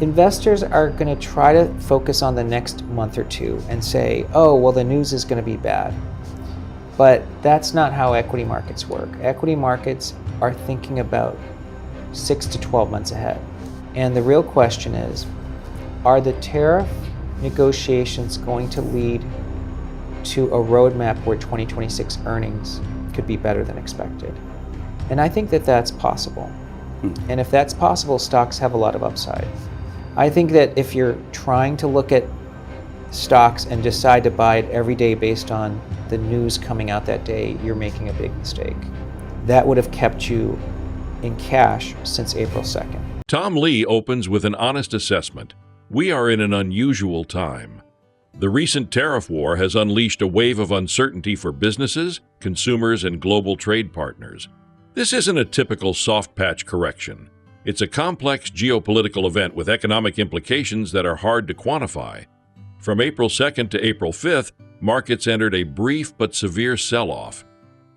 Investors are going to try to focus on the next month or two and say, oh, well, the news is going to be bad. But that's not how equity markets work. Equity markets are thinking about 6 to 12 months ahead. And the real question is, are the tariff negotiations going to lead to a roadmap where 2026 earnings could be better than expected? And I think that that's possible. And if that's possible, stocks have a lot of upside. I think that if you're trying to look at stocks and decide to buy it every day based on the news coming out that day, you're making a big mistake. That would have kept you in cash since April 2nd. Tom Lee opens with an honest assessment. We are in an unusual time. The recent tariff war has unleashed a wave of uncertainty for businesses, consumers, and global trade partners. This isn't a typical soft patch correction. It's a complex geopolitical event with economic implications that are hard to quantify. From April 2nd to April 5th, markets entered a brief but severe sell-off.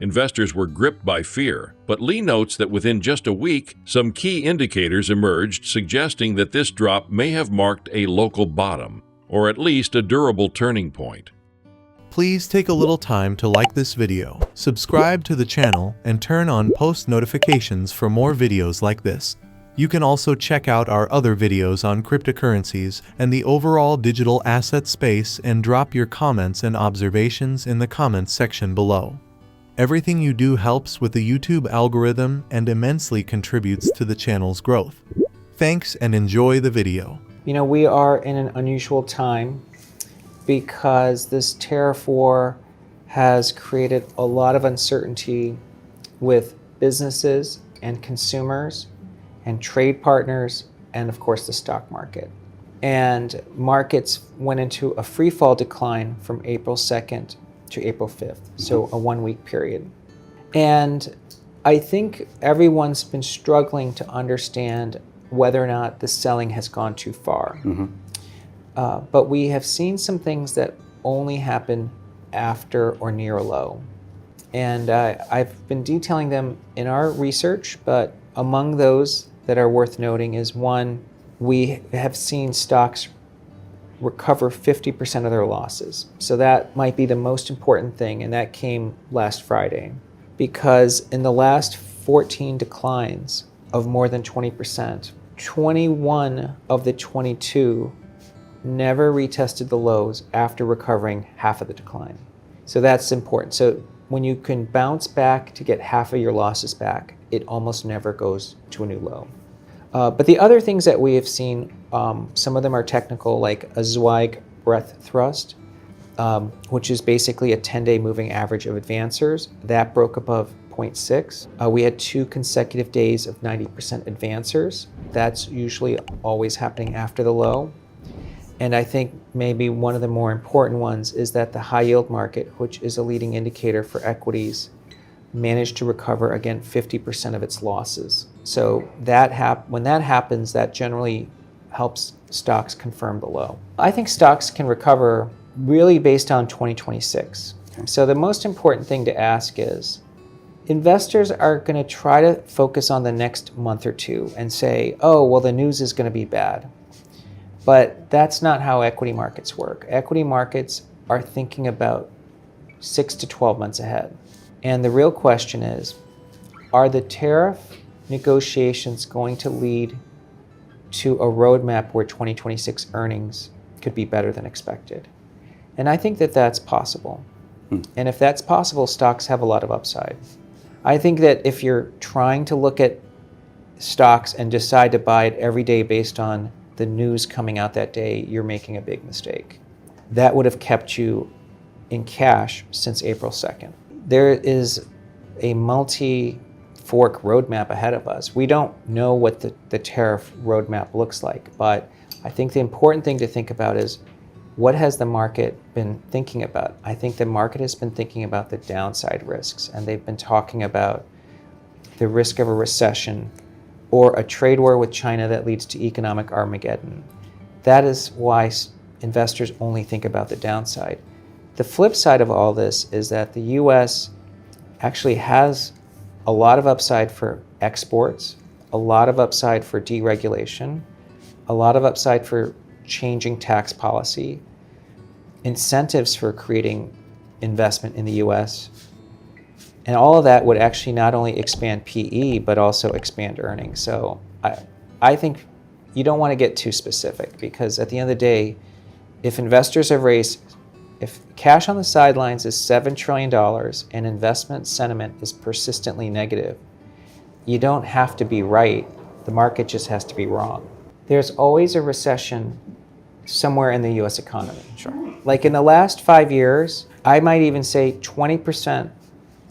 Investors were gripped by fear, but Lee notes that within just a week, some key indicators emerged suggesting that this drop may have marked a local bottom, or at least a durable turning point. Please take a little time to like this video, subscribe to the channel, and turn on post notifications for more videos like this. You can also check out our other videos on cryptocurrencies and the overall digital asset space and drop your comments and observations in the comments section below. Everything you do helps with the YouTube algorithm and immensely contributes to the channel's growth. Thanks and enjoy the video. You know, we are in an unusual time because this tariff war has created a lot of uncertainty with businesses and consumers and trade partners, and of course the stock market. And markets went into a free fall decline from April 2nd to April 5th, so a 1 week period. And I think everyone's been struggling to understand whether or not the selling has gone too far. But we have seen some things that only happen after or near a low. And I've been detailing them in our research, but among those that are worth noting is one, we have seen stocks recover 50% of their losses. So that might be the most important thing, and that came last Friday. Because in the last 14 declines of more than 20%, 21 of the 22 never retested the lows after recovering half of the decline. So that's important. So when you can bounce back to get half of your losses back, it almost never goes to a new low. But the other things that we have seen, some of them are technical, like a Zweig breadth thrust, which is basically a 10-day moving average of advancers. That broke above 0.6. We had 2 consecutive days of 90% advancers. That's usually always happening after the low. And I think maybe one of the more important ones is that the high yield market, which is a leading indicator for equities, managed to recover again 50% of its losses. So when that happens, that generally helps stocks confirm the low. I think stocks can recover really based on 2026. Okay. So the most important thing to ask is, investors are going to try to focus on the next month or two and say, oh, well, the news is going to be bad. But that's not how equity markets work. Equity markets are thinking about 6 to 12 months ahead. And the real question is, are the tariff negotiations going to lead to a roadmap where 2026 earnings could be better than expected? And I think that that's possible. And if that's possible, stocks have a lot of upside. I think that if you're trying to look at stocks and decide to buy it every day based on the news coming out that day, you're making a big mistake. That would have kept you in cash since April 2nd. There is a multi-fork roadmap ahead of us. We don't know what the tariff roadmap looks like, but I think the important thing to think about is, what has the market been thinking about? I think the market has been thinking about the downside risks, and they've been talking about the risk of a recession or a trade war with China that leads to economic Armageddon. That is why investors only think about the downside. The flip side of all this is that the US actually has a lot of upside for exports, a lot of upside for deregulation, a lot of upside for changing tax policy, incentives for creating investment in the US. And all of that would actually not only expand PE, but also expand earnings. So I think you don't want to get too specific, because at the end of the day, if investors have raised, if cash on the sidelines is $7 trillion and investment sentiment is persistently negative, you don't have to be right. The market just has to be wrong. There's always a recession somewhere in the US economy. Sure. Like in the last 5 years, I might even say 20%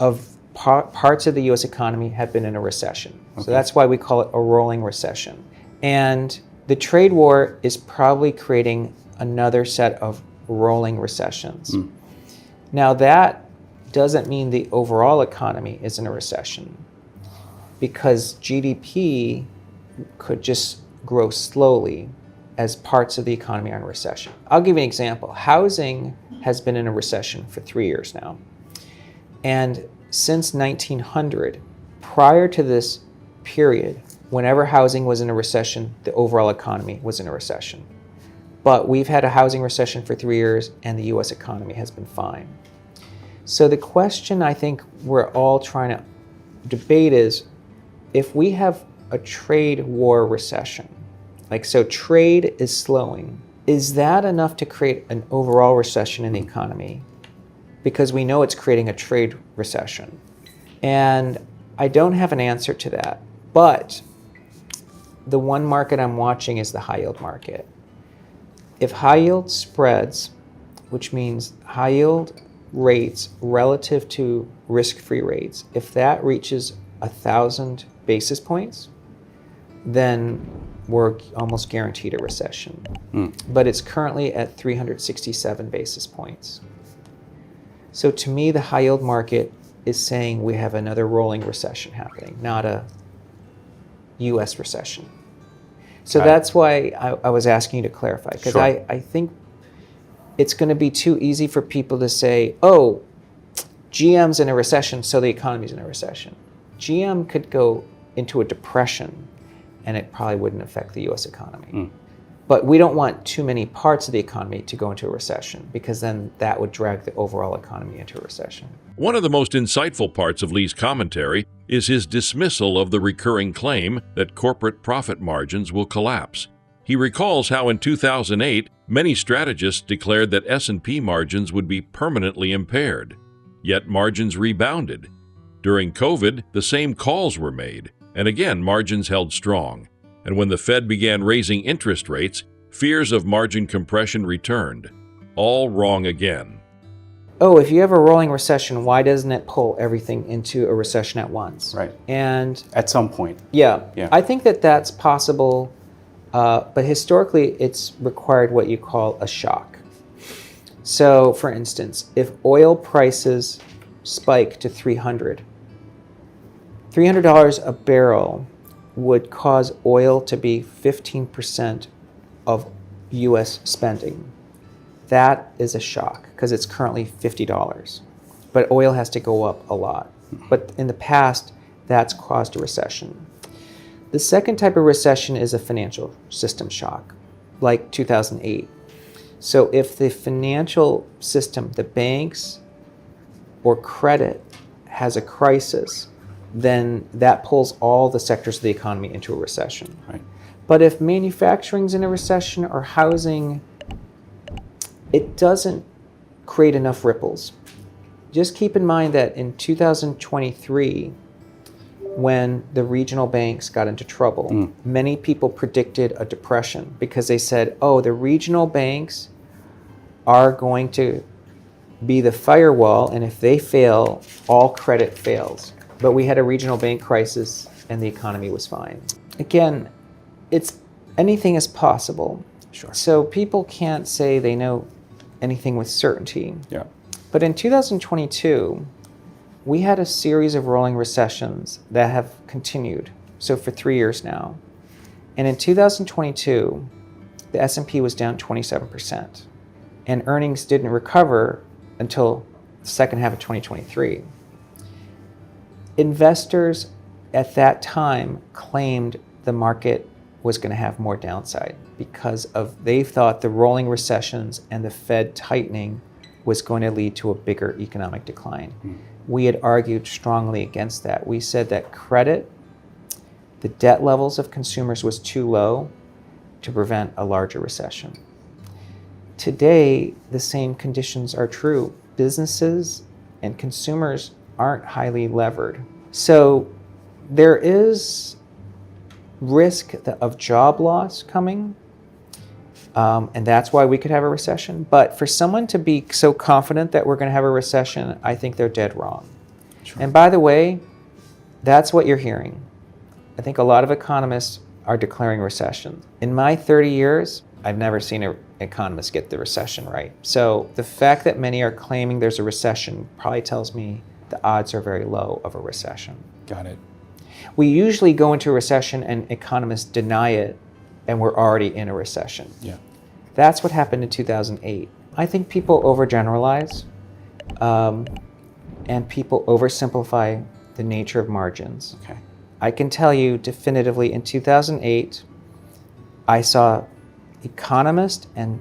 of parts of the US economy have been in a recession. Okay. So that's why we call it a rolling recession. And the trade war is probably creating another set of rolling recessions. Now that doesn't mean the overall economy is in a recession, because GDP could just grow slowly as parts of the economy are in recession. I'll give you an example. Housing has been in a recession for 3 years now. And since 1900, prior to this period, whenever housing was in a recession, the overall economy was in a recession. But we've had a housing recession for 3 years and the US economy has been fine. So the question I think we're all trying to debate is, if we have a trade war recession, like so trade is slowing, is that enough to create an overall recession in the economy? Because we know it's creating a trade recession. And I don't have an answer to that. But the one market I'm watching is the high yield market. If high yield spreads, which means high yield rates relative to risk-free rates, if that reaches 1,000 basis points, then we're almost guaranteed a recession. But it's currently at 367 basis points. So to me, the high yield market is saying we have another rolling recession happening, not a US recession. So that's why I was asking you to clarify, because I think it's going to be too easy for people to say, oh, GM's in a recession, so the economy's in a recession. GM could go into a depression and it probably wouldn't affect the US economy. But we don't want too many parts of the economy to go into a recession, because then that would drag the overall economy into a recession. One of the most insightful parts of Lee's commentary is his dismissal of the recurring claim that corporate profit margins will collapse. He recalls how in 2008, many strategists declared that S&P margins would be permanently impaired. Yet margins rebounded. During COVID, the same calls were made, and again margins held strong. And when the Fed began raising interest rates, fears of margin compression returned. All wrong again. Oh, if you have a rolling recession, why doesn't it pull everything into a recession at once? Right. And At some point. yeah. Yeah. I think that that's possible, but historically it's required what you call a shock. So for instance, if oil prices spike to $300 a barrel would cause oil to be 15% of US spending. That is a shock, because it's currently $50. But oil has to go up a lot. But in the past, that's caused a recession. The second type of recession is a financial system shock, like 2008. So if the financial system, the banks or credit, has a crisis, then that pulls all the sectors of the economy into a recession. Right. But if manufacturing's in a recession or housing, it doesn't create enough ripples. Just keep in mind that in 2023, when the regional banks got into trouble, many people predicted a depression, because they said, oh, the regional banks are going to be the firewall, and if they fail, all credit fails. But we had a regional bank crisis and the economy was fine. Again, anything is possible. Sure. So people can't say they know anything with certainty. Yeah. But in 2022, we had a series of rolling recessions that have continued. So for 3 years now. And in 2022, the S&P was down 27%. And earnings didn't recover until the second half of 2023. Investors at that time claimed the market was going to have more downside because they thought the rolling recessions and the Fed tightening was going to lead to a bigger economic decline. We had argued strongly against that. We said that credit, the debt levels of consumers was too low to prevent a larger recession. Today, the same conditions are true. Businesses and consumers aren't highly levered. So there is risk of job loss coming, and that's why we could have a recession. But for someone to be so confident that we're going to have a recession, I think they're dead wrong. Sure. And by the way, that's what you're hearing. I think a lot of economists are declaring recession. In my 30 years, I've never seen an economist get the recession right. So the fact that many are claiming there's a recession probably tells me the odds are very low of a recession. Got it. We usually go into a recession and economists deny it, and we're already in a recession. Yeah. That's what happened in 2008. I think people overgeneralize, and people oversimplify the nature of margins. Okay. I can tell you definitively in 2008, I saw economists and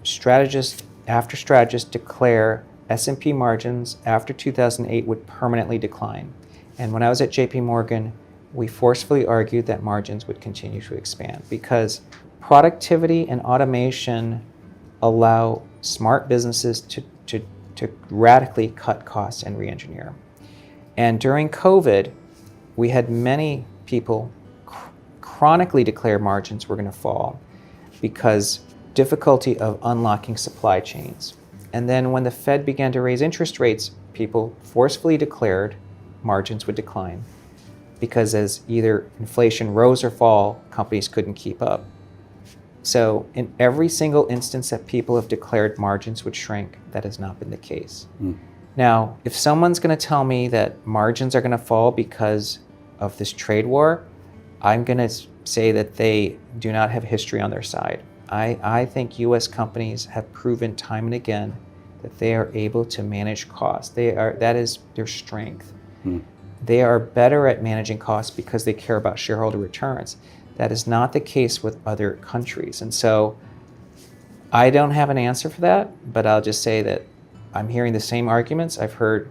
strategists after strategists declare S&P margins after 2008 would permanently decline. And when I was at JP Morgan, we forcefully argued that margins would continue to expand because productivity and automation allow smart businesses to radically cut costs and re-engineer. And during COVID, we had many people chronically declare margins were going to fall because difficulty of unlocking supply chains. And then when the Fed began to raise interest rates, people forcefully declared margins would decline because as either inflation rose or fall, companies couldn't keep up. So in every single instance that people have declared margins would shrink, that has not been the case. Now, if someone's going to tell me that margins are going to fall because of this trade war, I'm going to say that they do not have history on their side. I think U.S. companies have proven time and again that they are able to manage costs. That is their strength. They are better at managing costs because they care about shareholder returns. That is not the case with other countries. And so I don't have an answer for that, but I'll just say that I'm hearing the same arguments I've heard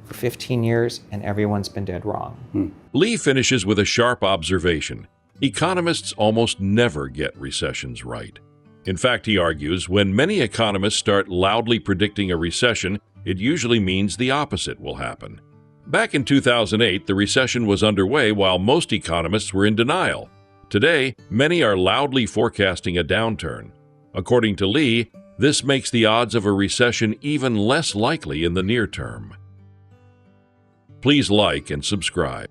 for 15 years, and everyone's been dead wrong. Lee finishes with a sharp observation. Economists almost never get recessions right. In fact, he argues, when many economists start loudly predicting a recession, it usually means the opposite will happen. Back in 2008, the recession was underway while most economists were in denial. Today, many are loudly forecasting a downturn. According to Lee, this makes the odds of a recession even less likely in the near term. Please like and subscribe.